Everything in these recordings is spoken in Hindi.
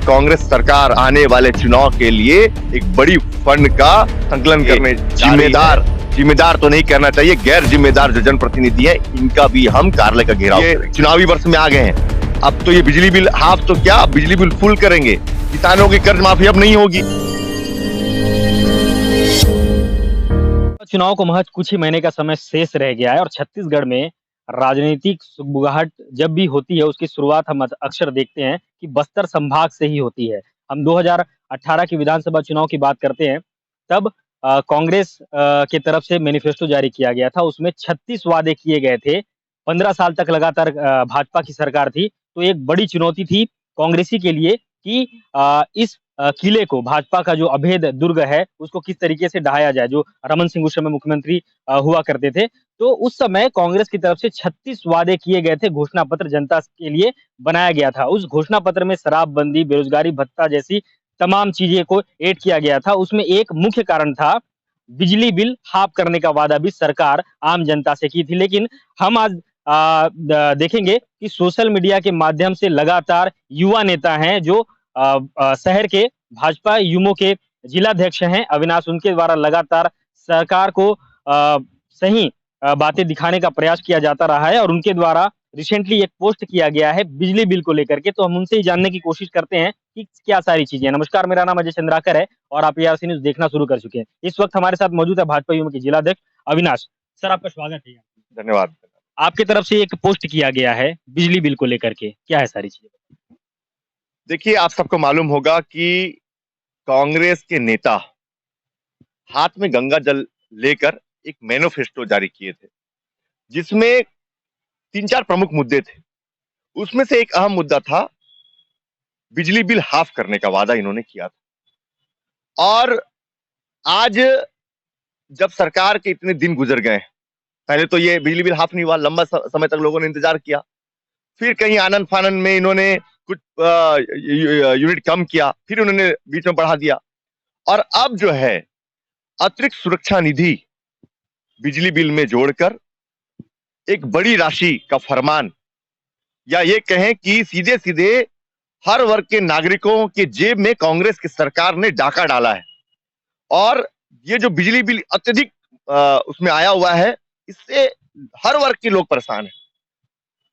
कांग्रेस सरकार आने वाले चुनाव के लिए एक बड़ी फंड का संकलन करने जिम्मेदार तो नहीं कहना चाहिए, गैर जिम्मेदार जो जनप्रतिनिधि है इनका भी हम कार्यालय का घेराव करेंगे। चुनावी वर्ष में आ गए हैं, अब तो ये बिजली बिल हाफ तो क्या, बिजली बिल फुल करेंगे। किसानों की कर्ज माफी अब नहीं होगी। चुनाव को महज कुछ ही महीने का समय शेष रह गया है और छत्तीसगढ़ में राजनीतिक सुगबुगाहट जब भी होती है उसकी शुरुआत हम अक्सर देखते हैं कि बस्तर संभाग से ही होती है। हम 2018 की विधानसभा चुनाव की बात करते हैं, तब कांग्रेस की तरफ से मैनिफेस्टो जारी किया गया था। उसमें 36 वादे किए गए थे। 15 साल तक लगातार भाजपा की सरकार थी, तो एक बड़ी चुनौती थी कांग्रेसी के लिए कि इस किले को, भाजपा का जो अभेद दुर्ग है, उसको किस तरीके से ढहाया जाए। जो रमन सिंह उस समय मुख्यमंत्री हुआ करते थे, तो उस समय कांग्रेस की तरफ से 36 वादे किए गए थे, घोषणा पत्र जनता के लिए बनाया गया था। उस घोषणा पत्र में शराबबंदी, बेरोजगारी भत्ता जैसी तमाम चीजें को ऐड किया गया था। उसमें एक मुख्य कारण था बिजली बिल हाफ करने का वादा भी सरकार आम जनता से की थी। लेकिन हम आज देखेंगे कि सोशल मीडिया के माध्यम से लगातार युवा नेता हैं जो शहर के भाजपा युमो के जिलाध्यक्ष हैं अविनाश, उनके द्वारा लगातार सरकार को सही बातें दिखाने का प्रयास किया जाता रहा है और उनके द्वारा रिसेंटली एक पोस्ट किया गया है बिजली बिल को लेकर के। तो हम उनसे ही जानने की कोशिश करते हैं कि क्या सारी चीजें। नमस्कार, मेरा नाम अजय चंद्राकर है और आप ARC न्यूज देखना शुरू कर चुके हैं। इस वक्त हमारे साथ मौजूद है भाजपा युमो के जिलाध्यक्ष अविनाश। सर, आपका स्वागत है। धन्यवाद। आपकी तरफ से एक पोस्ट किया गया है बिजली बिल को लेकर के, क्या है सारी चीजें? देखिए, आप सबको मालूम होगा कि कांग्रेस के नेता हाथ में गंगा जल लेकर एक मैनिफेस्टो जारी किए थे, जिसमें 3-4 प्रमुख मुद्दे थे। उसमें से एक अहम मुद्दा था बिजली बिल हाफ करने का वादा इन्होंने किया था। और आज जब सरकार के इतने दिन गुजर गए, पहले तो ये बिजली बिल हाफ नहीं हुआ, लंबा समय तक लोगों ने इंतजार किया, फिर कहीं आनन फानन में इन्होंने कुछ यूनिट कम किया, फिर उन्होंने बीच में बढ़ा दिया और अब जो है अतिरिक्त सुरक्षा निधि बिजली बिल में जोड़कर एक बड़ी राशि का फरमान, या ये कहें कि सीधे सीधे हर वर्ग के नागरिकों के जेब में कांग्रेस की सरकार ने डाका डाला है। और ये जो बिजली बिल अत्यधिक उसमें आया हुआ है, इससे हर वर्ग के लोग परेशान हैं।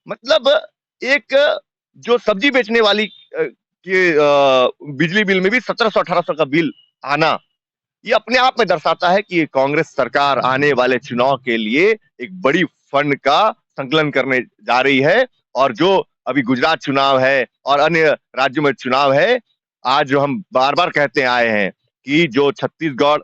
मतलब एक जो सब्जी बेचने वाली के बिजली बिल में भी 1700-1800 का बिल आना, ये अपने आप में दर्शाता है कि कांग्रेस सरकार आने वाले चुनाव के लिए एक बड़ी फंड का संकलन करने जा रही है। और जो अभी गुजरात चुनाव है और अन्य राज्यों में चुनाव है, आज जो हम बार बार कहते आए हैं कि जो छत्तीसगढ़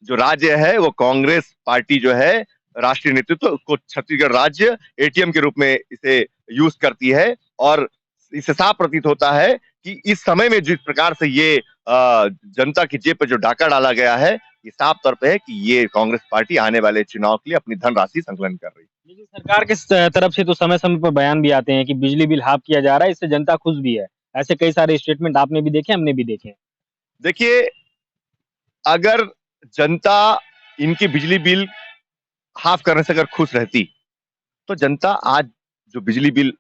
जो राज्य है वो कांग्रेस पार्टी जो है राष्ट्रीय नेतृत्व को छत्तीसगढ़ राज्य ATM के रूप में इसे यूज करती है। और इससे साफ प्रतीत होता है कि इस समय में जिस प्रकार से ये जनता की जेब पर जो डाका डाला गया है, ये साफ तौर पे है कि ये कांग्रेस पार्टी आने वाले चुनाव के लिए अपनी धनराशि संकलन कर रही है। लेकिन सरकार के तरफ से तो समय समय पर बयान भी आते हैं कि बिजली बिल हाफ किया जा रहा है, इससे जनता खुश भी है। ऐसे कई सारे स्टेटमेंट आपने भी देखे, हमने भी देखे। देखिए, अगर जनता इनकी बिजली बिल हाफ करने से अगर खुश रहती, तो जनता आज जो बिजली बिल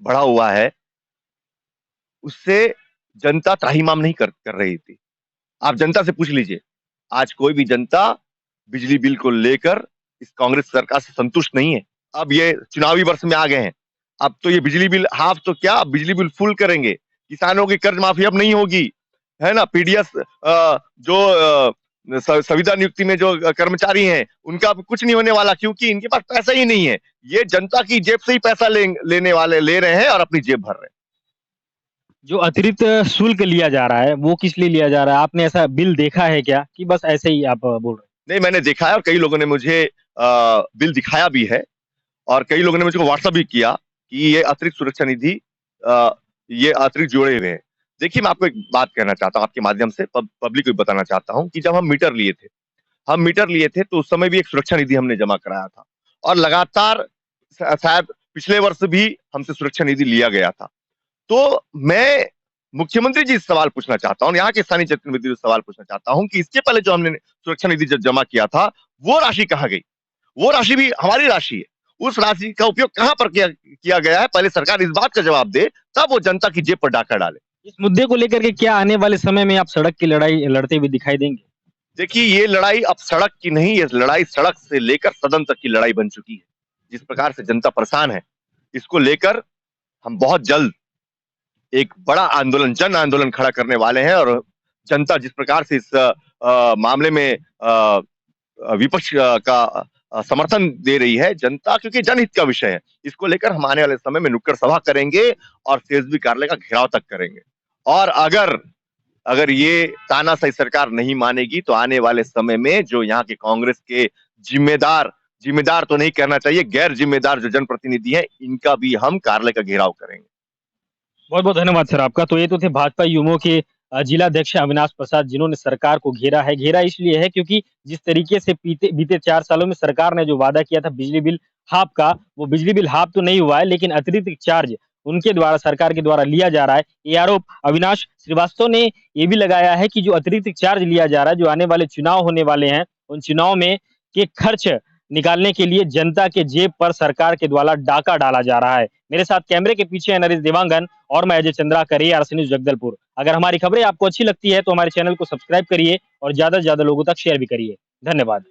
बढ़ा हुआ है उससे जनता त्राहिमाम नहीं कर रही थी। आप जनता से पूछ लीजिए, आज कोई भी जनता बिजली बिल को लेकर इस कांग्रेस सरकार से संतुष्ट नहीं है। अब ये चुनावी वर्ष में आ गए हैं, अब तो ये बिजली बिल हाफ तो क्या, बिजली बिल फुल करेंगे। किसानों की कर्ज माफी अब नहीं होगी, है ना। PDS जो संविदा नियुक्ति में जो कर्मचारी हैं उनका कुछ नहीं होने वाला, क्योंकि इनके पास पैसा ही नहीं है। ये जनता की जेब से ही पैसा लेने वाले ले रहे हैं और अपनी जेब भर रहे हैं। जो अतिरिक्त शुल्क लिया जा रहा है वो किस लिए लिया जा रहा है? आपने ऐसा बिल देखा है क्या, कि बस ऐसे ही आप बोल रहे हैं? नहीं, मैंने देखा है और कई लोगों ने मुझे बिल दिखाया भी है और कई लोगों ने मुझे व्हाट्सएप भी किया कि ये अतिरिक्त सुरक्षा निधि ये अतिरिक्त जोड़े हुए हैं। देखिए, मैं आपको एक बात कहना चाहता हूँ, आपके माध्यम से पब्लिक को बताना चाहता हूँ कि जब हम मीटर लिए थे तो उस समय भी एक सुरक्षा निधि हमने जमा कराया था और लगातार शायद पिछले वर्ष भी हमसे सुरक्षा निधि लिया गया था। तो मैं मुख्यमंत्री जी से सवाल पूछना चाहता हूँ, यहाँ के स्थानीय जनप्रतिनिधि से सवाल पूछना चाहता हूँ कि इसके पहले जो हमने सुरक्षा निधि जब जमा किया था, वो राशि कहाँ गई? वो राशि भी हमारी राशि है, उस राशि का उपयोग कहां पर किया गया है? पहले सरकार इस बात का जवाब दे, तब वो जनता की जेब पर डाका डाले। इस मुद्दे को लेकर के क्या आने वाले समय में आप सड़क की लड़ाई लड़ते हुए दिखाई देंगे? देखिए, ये लड़ाई अब सड़क की नहीं, ये लड़ाई सड़क से लेकर सदन तक की लड़ाई बन चुकी है। जिस प्रकार से जनता परेशान है, इसको लेकर हम बहुत जल्द एक बड़ा आंदोलन, जन आंदोलन खड़ा करने वाले हैं। और जनता जिस प्रकार से इस मामले में विपक्ष का समर्थन दे रही है जनता, क्योंकि जनहित का विषय है, इसको लेकर हम आने वाले समय में नुक्कड़ सभा करेंगे और सीएसबी कार्यालय का घेराव तक करेंगे। और अगर अगर ये तानाशाही सरकार नहीं मानेगी तो आने वाले समय में जो यहाँ के कांग्रेस के जिम्मेदार जिम्मेदार तो नहीं कहना चाहिए, गैर जिम्मेदार जो जनप्रतिनिधि हैं, इनका भी हम कार्यालय का घेराव करेंगे। बहुत-बहुत धन्यवाद सर आपका। तो ये तो थे भाजपा युमो के जिला अध्यक्ष अविनाश प्रसाद, जिन्होंने सरकार को घेरा है। घेरा इसलिए है क्योंकि जिस तरीके से बीते बीते 4 सालों में सरकार ने जो वादा किया था बिजली बिल हाफ का, वो बिजली बिल हाफ तो नहीं हुआ है, लेकिन अतिरिक्त चार्ज उनके द्वारा, सरकार के द्वारा लिया जा रहा है। ये आरोप अविनाश श्रीवास्तव ने ये भी लगाया है कि जो अतिरिक्त चार्ज लिया जा रहा है, जो आने वाले चुनाव होने वाले हैं, उन चुनाव में के खर्च निकालने के लिए जनता के जेब पर सरकार के द्वारा डाका डाला जा रहा है। मेरे साथ कैमरे के पीछे है नरेश देवांगन और मैं अजय चंद्राकर, आरसी न्यूज़ जगदलपुर। अगर हमारी खबरें आपको अच्छी लगती है तो हमारे चैनल को सब्सक्राइब करिए और ज़्यादा से ज़्यादा लोगों तक शेयर भी करिए। धन्यवाद।